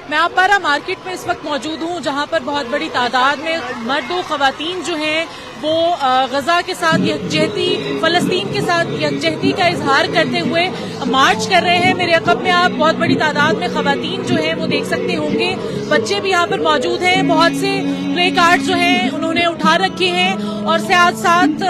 मैं अपारा मार्केट में इस वक्त मौजूद हूँ, जहाँ पर बहुत बड़ी तादाद में मर्द और ख़वातीन जो हैं वो गजा के साथ यकजहती, फ़लस्तीन के साथ यकजहती का इजहार करते हुए मार्च कर रहे हैं। मेरे अक़ब में आप बहुत बड़ी तादाद में ख़वातीन जो हैं वो देख सकते होंगे, बच्चे भी यहाँ पर मौजूद हैं। बहुत से प्ले कार्ड जो हैं उन्होंने उठा रखे हैं और साथ साथ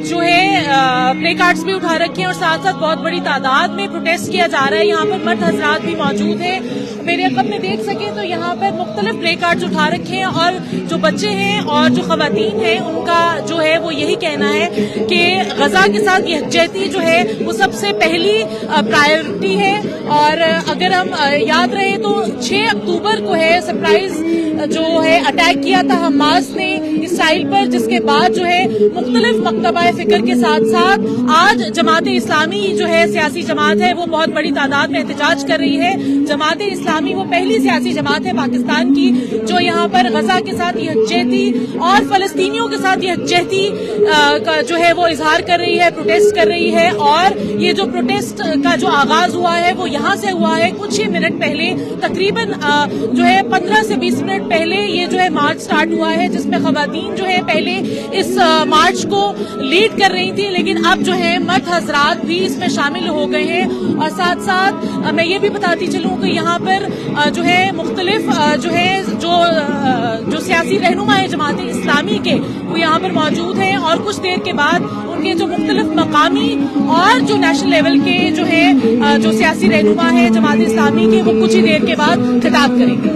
जो है प्ले कार्ड्स भी उठा रखे हैं और साथ साथ बहुत बड़ी तादाद में प्रोटेस्ट किया जा रहा है। यहाँ पर मर्द हजरात भी मौजूद हैं। मेरे अक़ब में देख सके तो यहाँ पर मुख्तलिफ प्ले कार्ड्स उठा रखे हैं और जो बच्चे हैं और जो ख़वातीन हैं उनका जो है वो यही कहना है कि गजा के साथ यकजहती जो है वो सबसे पहली प्रायोरिटी है। और अगर हम याद रहे तो 6 अक्टूबर को है सरप्राइज जो है अटैक किया था हमास ने इसराइल पर, जिसके बाद जो है मुख्तलिफ मकतबा फिक्र के साथ साथ आज जमात इस्लामी जो है सियासी जमात है वो बहुत बड़ी तादाद में एहतजाज कर रही है। जमात इस्लामी वो पहली सियासी जमात है पाकिस्तान की जो यहाँ पर गजा के साथ यकजहती और फलस्तीनियों के साथ यकजहती का जो है वो इजहार कर रही है, प्रोटेस्ट कर रही है। और ये जो प्रोटेस्ट का जो आगाज हुआ है वो यहाँ से हुआ है कुछ ही मिनट पहले, तकरीबन जो है 15 से 20 मिनट पहले ये जो है मार्च स्टार्ट हुआ है, जिसमें ख़वातीन जो है पहले इस मार्च को लीड कर रही थी, लेकिन अब जो है मर्द हजरात भी इसमें शामिल हो गए हैं। और साथ साथ मैं ये भी बताती चलूँ कि यहाँ पर जो है मुख्तलिफ जो है जो सियासी रहनुमा है जमात इस्लामी के वो यहाँ पर मौजूद हैं और कुछ देर के बाद उनके जो मुख्तलिफ मकामी और जो नेशनल लेवल के जो है जो सियासी रहनुमा है जमात इस्लामी के वो कुछ ही देर के बाद खिताब करेंगे।